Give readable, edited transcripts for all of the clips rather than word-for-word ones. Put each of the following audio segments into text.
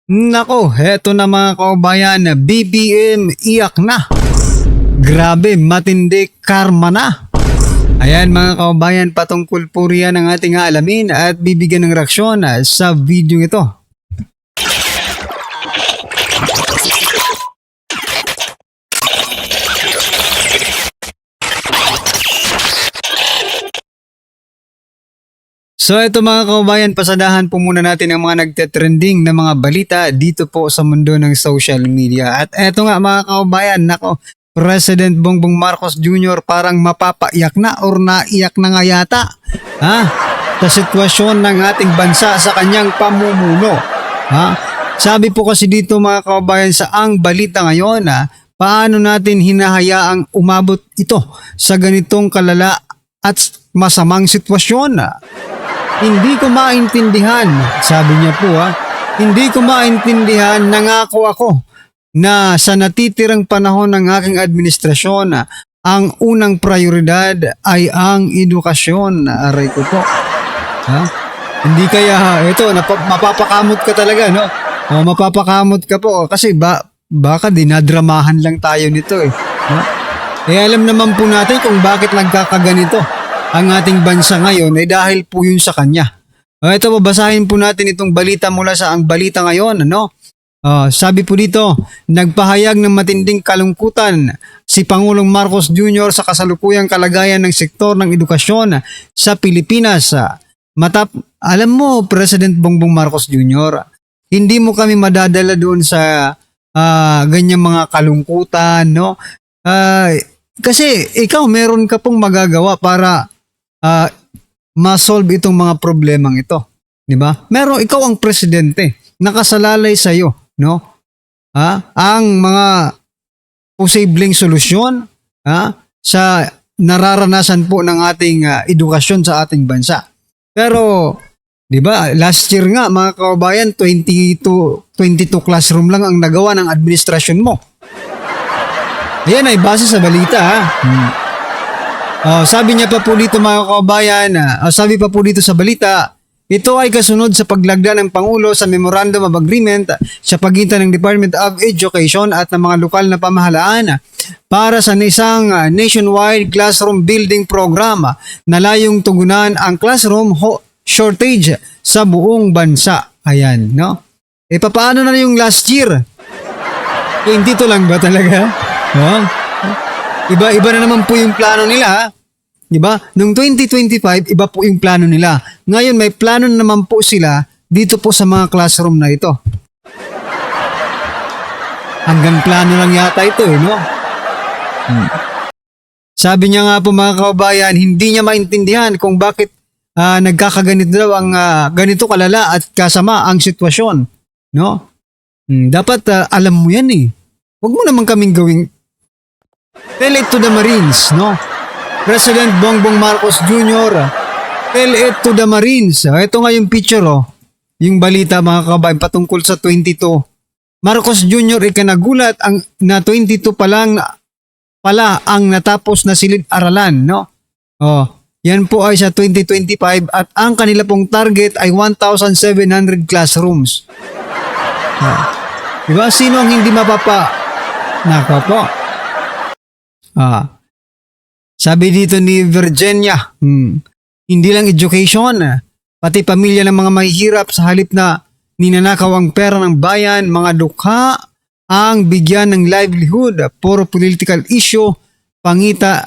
Nako, heto na mga kaubayan, BBM iyak na. Grabe, matindi karma na. Ayan mga kaubayan, patungkol po riyan ang ating alamin at bibigyan ng reaksyon sa video ito. So ito mga kaubayan, pasadahan po muna natin ang mga nagte-trending na mga balita dito po sa mundo ng social media. At eto nga mga kaubayan, nako, President Bongbong Marcos Jr. parang mapapaiyak na or naiyak na nga yata sa sitwasyon ng ating bansa sa kanyang pamumuno. Sabi po kasi dito mga kaubayan sa ang balita ngayon, paano natin hinahayaang umabot ito sa ganitong kalala at masamang sitwasyon. Hindi ko maintindihan, sabi niya po hindi ko maintindihan, nangako ako na sa natitirang panahon ng aking administrasyon, ang unang prioridad ay ang edukasyon. Aray ko po. Hindi kaya, ito, mapapakamot ka talaga, no? O, mapapakamot ka po kasi baka dinadramahan lang tayo nito no? Alam naman po natin kung bakit nagkakaganito ang ating bansa ngayon dahil po yun sa kanya. Ito, babasahin po natin itong balita mula sa ang balita ngayon. Sabi po dito, nagpahayag ng matinding kalungkutan si Pangulong Marcos Jr. sa kasalukuyang kalagayan ng sektor ng edukasyon sa Pilipinas. Alam mo, President Bongbong Marcos Jr., hindi mo kami madadala doon sa ganyang mga kalungkutan, no? Kasi ikaw meron ka pong magagawa para ma-solve itong mga problemang ito, di ba? Ikaw ang presidente, nakasalalay sa iyo, no? Ang mga posibleng solusyon sa nararanasan po ng ating edukasyon sa ating bansa. Pero, di ba, last year nga mga kababayan, 22 classroom lang ang nagawa ng administrasyon mo. Ayan ay base sa balita sabi niya pa po dito mga kababayan, sabi pa po dito sa balita, ito ay kasunod sa paglagda ng Pangulo sa Memorandum of Agreement sa pagitan ng Department of Education at ng mga lokal na pamahalaan para sa isang nationwide classroom building program na layong tugunan ang classroom shortage sa buong bansa. Ayan, no? Paano na yung last year? Dito lang ba talaga? Iba na naman po yung plano nila. Diba? Noong 2025, iba po yung plano nila. Ngayon, may plano naman po sila dito po sa mga classroom na ito. Hanggang plano lang yata ito, no? Sabi niya nga po mga kababayan, hindi niya maintindihan kung bakit nagkakaganito daw ang ganito kalala at kasama ang sitwasyon, no? Dapat alam mo yan Huwag mo naman kaming gawing tell it to the Marines, no? President Bongbong Marcos Jr., tell it to the Marines. Ito nga yung picture, yung balita mga kababayan patungkol sa 22. Marcos Jr. ikanagulat na 22 pa lang pala ang natapos na silid-aralan, no? Yan po ay sa 2025 at ang kanila pong target ay 1,700 classrooms. Diba? Sino ang hindi Nako po. Sabi dito ni Virginia, hindi lang education, pati pamilya ng mga mahihirap sa halip na ninanakaw ang pera ng bayan, mga dukha ang bigyan ng livelihood, puro political issue, pangita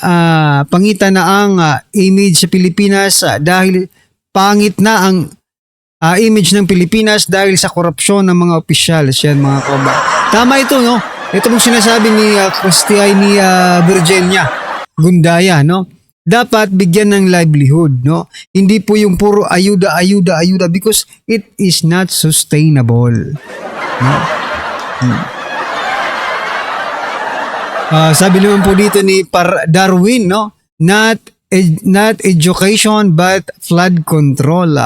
na ang image sa Pilipinas dahil pangit na ang image ng Pilipinas dahil sa korupsyon ng mga opisyal. Yan mga kababayan. Tama ito, no? Ito mong sinasabi ni Virginia Gundaya, no? Dapat bigyan ng livelihood, no? Hindi po yung puro ayuda because it is not sustainable. No? Sabi naman po dito ni Darwin, no? Not education but flood control.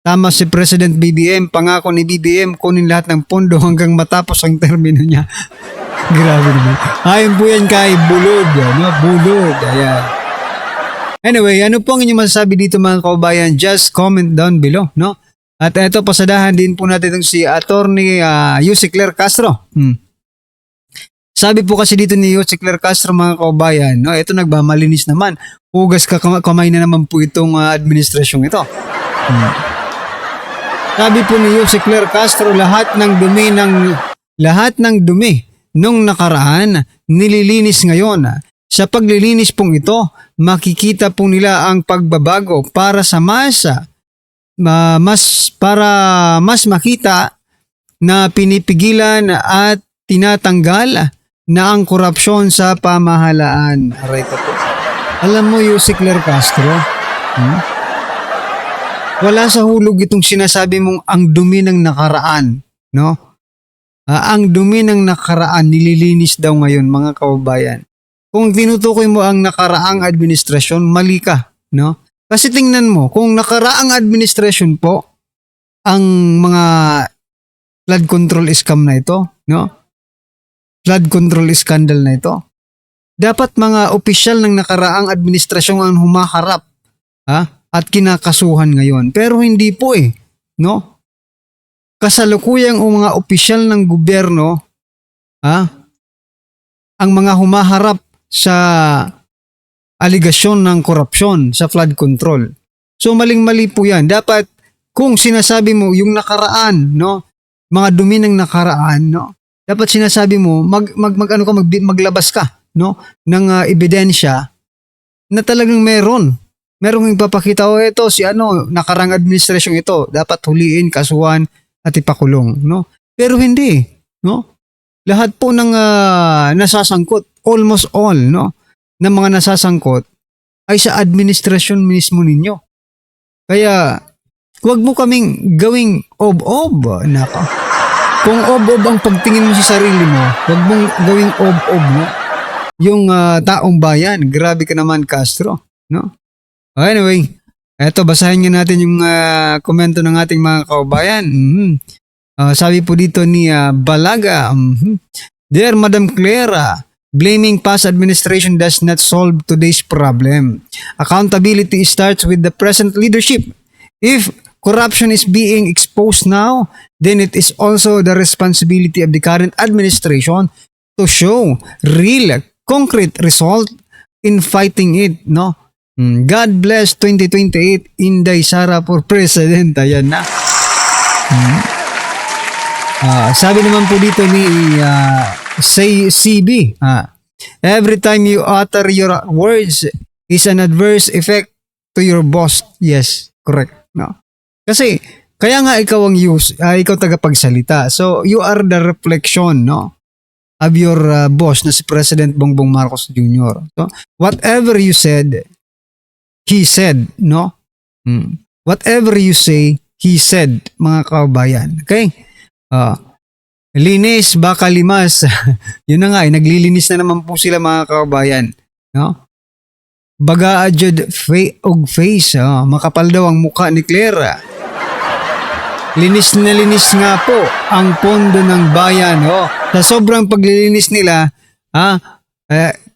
Tama si President BBM, pangako ni BBM kunin lahat ng pondo hanggang matapos ang termino niya. Grabe naman. Ayon po yan kay Bulod. Bulod. Ayan. Anyway, ano po ang inyong masasabi dito mga kaubayan? Just comment down below, no? At eto, pasadahan din po natin itong si Attorney Yussi Claire Castro. Sabi po kasi dito ni Yussi Claire Castro, mga kaubayan, no, ito nagmamalinis naman. Hugas kamay na naman po itong administrasyong ito. Sabi po ni Yussi Claire Castro, lahat ng dumi nung nakaraan nililinis ngayon. Sa paglilinis pong ito, makikita po nila ang pagbabago para mas makita na pinipigilan at tinatanggal na ang korupsyon sa pamahalaan. Aray ko po. Alam mo, Yussi Claire Castro, wala sa hulog itong sinasabi mong ang dumi ng nakaraan, no? Ang dumi ng nakaraan nililinis daw ngayon, mga kababayan. Kung tinutukoy mo ang nakaraang administrasyon, mali ka, no? Kasi tingnan mo, kung nakaraang administrasyon po ang mga flood control scam na ito, no? Flood control scandal na ito, dapat mga opisyal ng nakaraang administrasyon ang humaharap at kinakasuhan ngayon. Pero hindi po no? Kasalukuyang mga opisyal ng gobyerno ang mga humaharap sa aligasyon ng korupsyon sa flood control. So maling-mali po 'yan. Dapat kung sinasabi mo yung nakaraan, no, mga dumi ng nakaraan, no, dapat sinasabi mo maglabas ka, no, ng ebidensya na talagang merong ipapakita, ito si nakarang administrasyon ito, dapat huliin, kasuhan at ipakulong, no. Pero hindi, no. Lahat po ng nasasangkot, almost all, no, ng mga nasasangkot ay sa administrasyon mismo ninyo. Kaya, huwag mo kaming gawing ob-ob. Nako. Kung ob-ob ang pagtingin mo sa sarili mo, huwag mong gawing ob-ob, no? Yung taong bayan. Grabe ka naman, Castro, no? Anyway, eto, basahin nga natin yung komento ng ating mga kaubayan. Sabi po dito ni Balaga, Dear Madam Clara, blaming past administration does not solve today's problem. Accountability starts with the present leadership. If corruption is being exposed now, then it is also the responsibility of the current administration to show real, concrete result in fighting it, no? God bless 2028, Inday Sara for President. Ayan na. Sabi naman po dito ni CB, every time you utter your words is an adverse effect to your boss. Yes, correct. No? Kasi, kaya nga ikaw ikaw tagapagsalita. So, you are the reflection, no, of your boss na si President Bongbong Marcos Jr. So, whatever you said, he said, no? Whatever you say, he said, mga kabayan. Okay? Linis, baka limas. Yun na nga, naglilinis na naman po sila, mga kabayan. No? Baga adjud og face. Makapal daw ang mukha ni Clara. Linis na linis nga po ang pondo ng bayan. Sa sobrang paglilinis nila,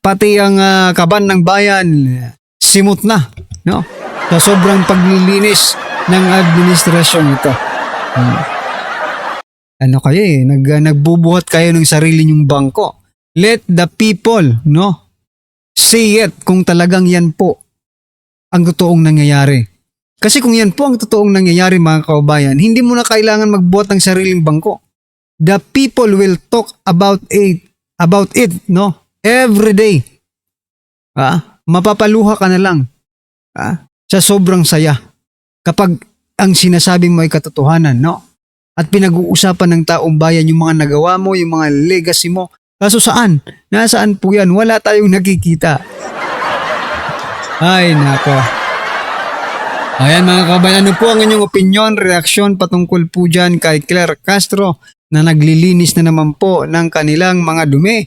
pati ang kaban ng bayan, simot na. No? Sa sobrang paglilinis ng administrasyon ito. Kayo nagbubuhat kayo ng sarili nyong bangko. Let the people, no, say it kung talagang yan po ang totoong nangyayari. Kasi kung yan po ang totoong nangyayari, mga kababayan, hindi mo na kailangan magbuhat ng sariling bangko. The people will talk about it, no, every day. Mapapaluha ka na lang sa sobrang saya kapag ang sinasabi mo ay katotohanan, no? At pinag-uusapan ng taong bayan yung mga nagawa mo, yung mga legacy mo. Kaso saan? Nasaan po yan? Wala tayong nakikita. Ay, nako. Ayan, mga kabayan, ano po ang inyong opinion, reaksyon patungkol po dyan kay Claire Castro na naglilinis na naman po ng kanilang mga dumi?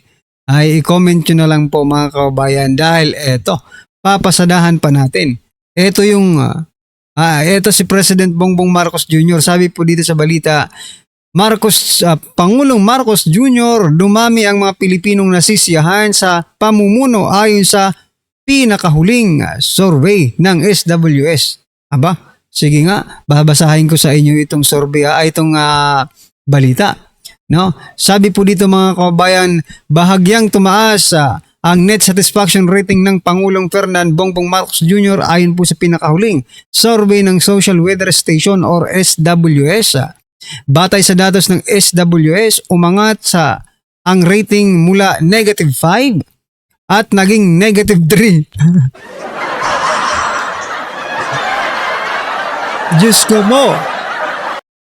Ay, i-comment nyo na lang po, mga kabayan, dahil eto, papasadahan pa natin. Ito yung ito si President Bongbong Marcos Jr. Sabi po dito sa balita, Pangulong Marcos Jr. dumami ang mga Pilipinong nasisiyahan sa pamumuno ayon sa pinakahuling survey ng SWS. Aba, Sige nga, babasahin ko sa inyo itong survey, itong balita. No? Sabi po dito mga kababayan, bahagyang tumaas ang net satisfaction rating ng Pangulong Ferdinand Bongbong Marcos Jr. ayon po sa pinakahuling survey ng Social Weather Station or SWS. Batay sa datos ng SWS, umangat ang rating mula -5 at naging -3. Diyos ko mo!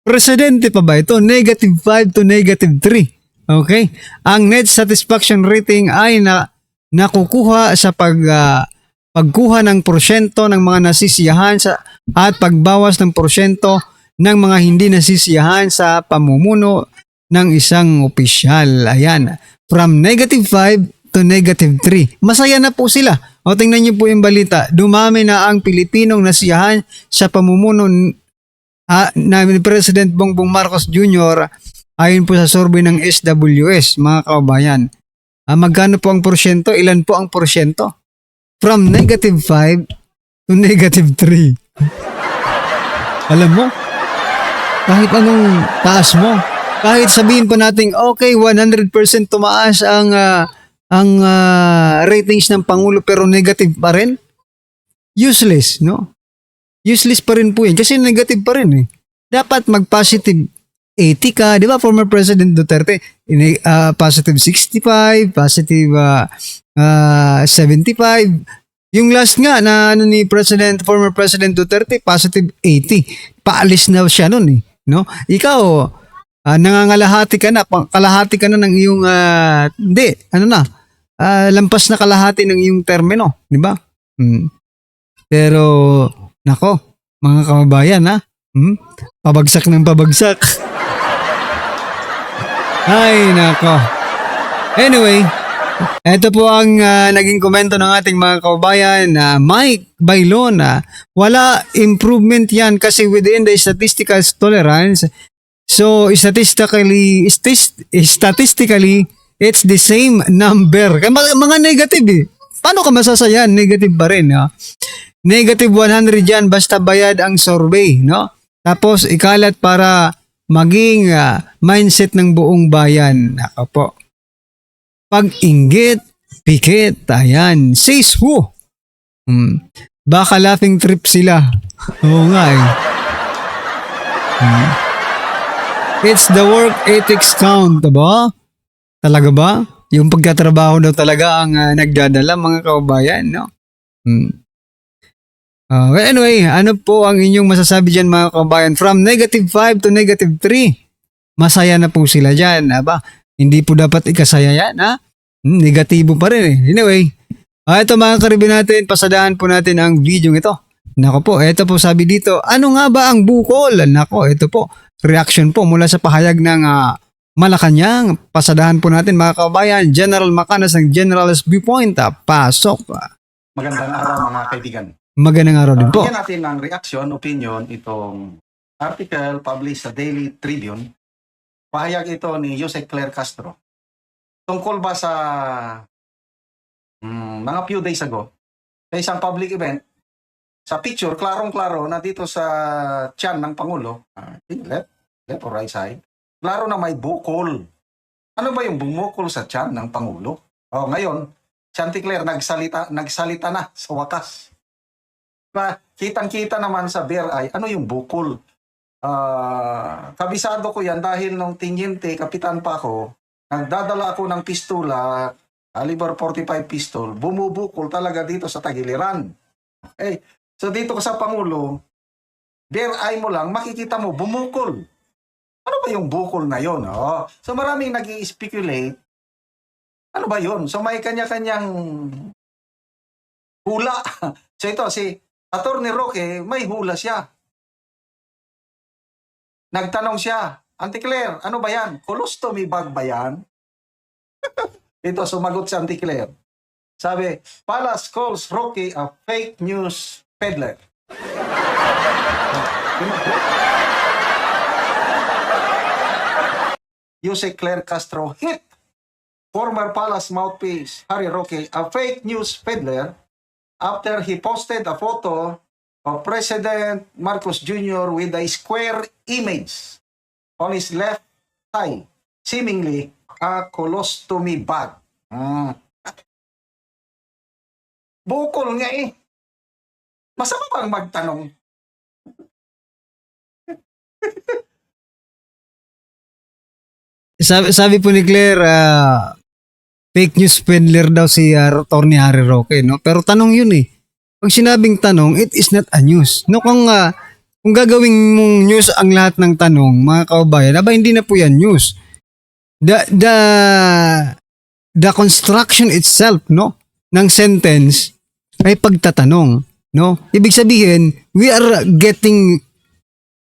Presidente pa ba ito? -5 to -3. Okay? Ang net satisfaction rating ay nakukuha sa pagkuha ng porsyento ng mga nasisiyahan at pagbawas ng porsyento ng mga hindi nasisiyahan sa pamumuno ng isang opisyal. Ayan. From -5 to -3. Masaya na po sila. O tingnan niyo po yung balita. Dumami na ang Pilipinong nasiyahan sa pamumuno na President Bongbong Marcos Jr. ayon po sa survey ng SWS, mga kababayan. Magkano po ang porsyento? Ilan po ang porsyento? From -5 to -3. Alam mo, kahit anong taas mo, kahit sabihin pa natin, okay, 100% tumaas ang ratings ng Pangulo pero negative pa rin, useless, no? Useless pa rin po yan kasi negative pa rin eh. Dapat mag-positive 80 ka, di ba? Former President Duterte, positive 65, positive 75. Yung last nga na ni former President Duterte, positive 80. Paalis na siya nun eh. No? Ikaw, nangangalahati ka na, kalahati ka na ng iyong, lampas na kalahati ng iyong termino. Di ba? Pero, nako, mga kababayan pabagsak ng pabagsak. Ay, nako. Anyway, ito po ang naging komento ng ating mga kababayan na Mike Bailon. Wala improvement yan kasi within the statistical tolerance. So, statistically, it's the same number. Mga negative eh. Paano ka masasayan? Negative pa rin. Negative 100 yan basta bayad ang survey. No? Tapos, ikalat para maging mindset ng buong bayan. Ako po. Pag-inggit, pikit, ayan, says who? Baka laughing trip sila. Oo nga eh. It's the work ethics count, ba? Talaga ba? Yung pagkatrabaho daw talaga ang nagdadala mga kababayan, no? Well, anyway, ano po ang inyong masasabi dyan mga kababayan? From -5 to -3, masaya na po sila dyan, ba? Hindi po dapat ikasaya yan, ha? Negatibo pa rin eh. Anyway, ito mga karibin natin, pasadahan po natin ang video ito. Nako po, ito po sabi dito, ano nga ba ang bukol? Nako, ito po, reaction po mula sa pahayag ng Malacanang. Pasadahan po natin mga kababayan, General Macanas ng General's Viewpoint. Pasok. Magandang araw mga kaibigan. Magandang araw din po. Bigyan natin ng reaction, opinion, itong article published sa Daily Tribune. Pahayag ito ni Jose Claire Castro. Tungkol ba sa mga few days ago, sa isang public event, sa picture, klarong-klaro na dito sa tiyan ng Pangulo, left or right side, klaro na may bukol. Ano ba yung bumukol sa tiyan ng Pangulo? Ngayon, Chanticleer nagsalita na sa wakas. Kitang-kita naman sa bare eye, ano yung bukol? Kabisado ko yan dahil nung tinyente, kapitan pa ako, nagdadala ako ng pistola, caliber 45 pistol, bumubukol talaga dito sa tagiliran. Okay. So dito ka sa Pangulo, bare eye mo lang, makikita mo, bumukol. Ano ba yung bukol na yon? So maraming nag-i-speculate, ano ba yon? So may kanya-kanyang hula. So ito, si Attorney Roque, may hula siya. Nagtanong siya, Auntie Claire, ano ba yan? Colostomy bag ba yan? Ito, sumagot si Auntie Claire. Sabi, Palace calls Roque a fake news peddler. Jose Claire Castro hit former Palace mouthpiece Harry Roque a fake news peddler after he posted a photo of President Marcos Jr. with a square image on his left thigh, seemingly a colostomy bag. Bukol nga eh. Masama bang magtanong? Sabi po ni Claire, fake news peddler daw si Attorney Harry Roque, no? Pero tanong yun eh. Pag sinabing tanong, it is not a news. No, kung gagawing mong news ang lahat ng tanong, mga kaubayan, aba hindi na po yan news. The construction itself, no, ng sentence ay pagtatanong, no? Ibig sabihin, we are getting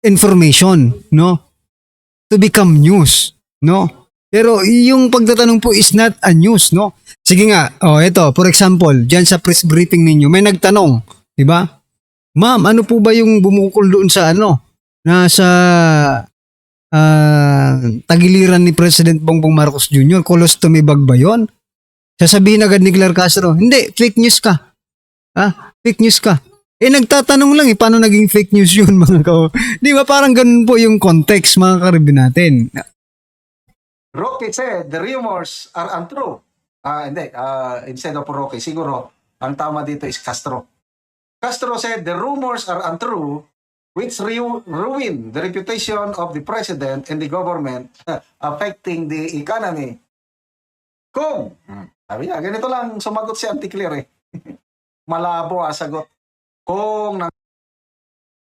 information, no, to become news, no? Pero yung pagtatanong po is not a news, no? Sige nga, ito, for example, diyan sa press briefing ninyo, may nagtanong, di ba? Ma'am, ano po ba yung bumukol doon sa nasa tagiliran ni President Bongbong Marcos Jr., colostomy bag ba yun? Sasabihin agad ni Claire Castro, hindi, fake news ka. Fake news ka. Nagtatanong lang paano naging fake news yun, mga di ba parang ganun po yung context, mga karibin natin. Roque said the rumors are untrue. Hindi, instead of Roque, siguro, ang tama dito is Castro. Castro said the rumors are untrue, which ruin the reputation of the president and the government, affecting the economy. Kung, sabi niya, ganito lang sumagot si Auntie Claire eh. Malabo ang sagot. Kung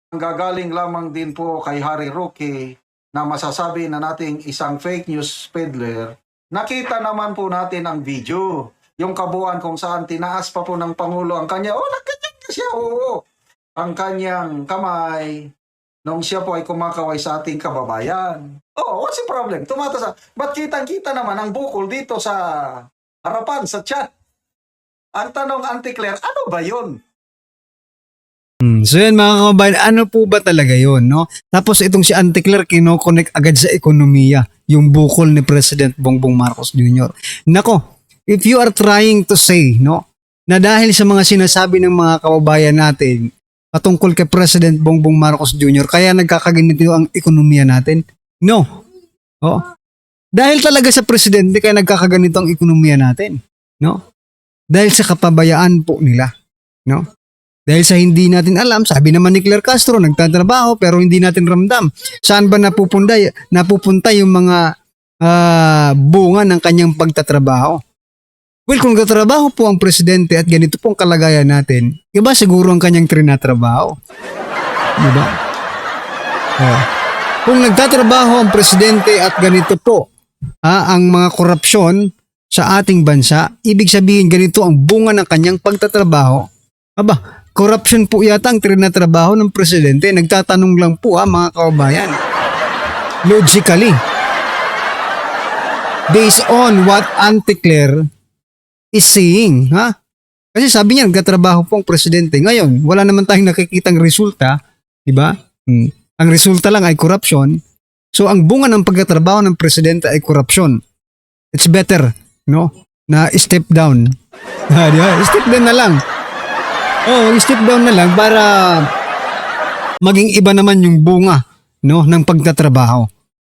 nanggagaling lamang din po kay Harry Roque na masasabi na nating isang fake news peddler, nakita naman po natin ang video. Yung kabuuan kung saan tinaas pa po ng Pangulo ang kanya, nagkanyang na siya, ang kanyang kamay nung siya po ay kumakaway sa ating kababayan. What's the problem? Tumataas. Ba't kitang-kita naman ang bukol dito sa harapan, sa chat? Ang tanong, Auntie Claire, ano ba yun? So yan mga kababayan, ano po ba talaga yun, no? Tapos itong si Auntie Claire kino-connect agad sa ekonomiya, yung bukol ni President Bongbong Marcos Jr. Nako, if you are trying to say, no, na dahil sa mga sinasabi ng mga kababayan natin patungkol kay President Bongbong Marcos Jr., kaya nagkakaganito ang ekonomiya natin? No. Dahil talaga sa presidente kaya nagkakaganito ang ekonomiya natin, no? Dahil sa kapabayaan po nila, no? Dahil sa hindi natin alam, sabi naman ni Claire Castro, nagtatrabaho pero hindi natin ramdam. Saan ba napupunta yung mga bunga ng kanyang pagtatrabaho? Well, kung nagtatrabaho po ang presidente at ganito pong kalagayan natin, iba siguro ang kanyang trinatrabaho. Diba? Kung nagtatrabaho ang presidente at ganito po ang mga korupsyon sa ating bansa, ibig sabihin ganito ang bunga ng kanyang pagtatrabaho. Corruption po yata ang trinatrabaho ng presidente. Nagtatanong lang po mga kababayan. Logically. Based on what Auntie Claire is saying. Kasi sabi niya, nagtatrabaho po ang presidente. Ngayon, wala naman tayong nakikitang resulta. Diba? Ang resulta lang ay corruption. So, ang bunga ng pagtatrabaho ng presidente ay corruption. It's better, no? Na step down. Diba? Step down na lang. Step down na lang para maging iba naman yung bunga, no, ng pagtatrabaho.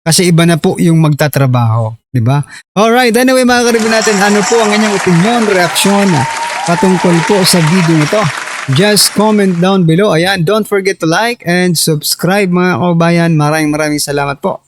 Kasi iba na po yung magtatrabaho, di ba? Alright, anyway mga karibin natin, ano po ang inyong opinion, reaksyon patungkol po sa video nito? Just comment down below. Ayan, don't forget to like and subscribe mga kababayan. Maraming salamat po.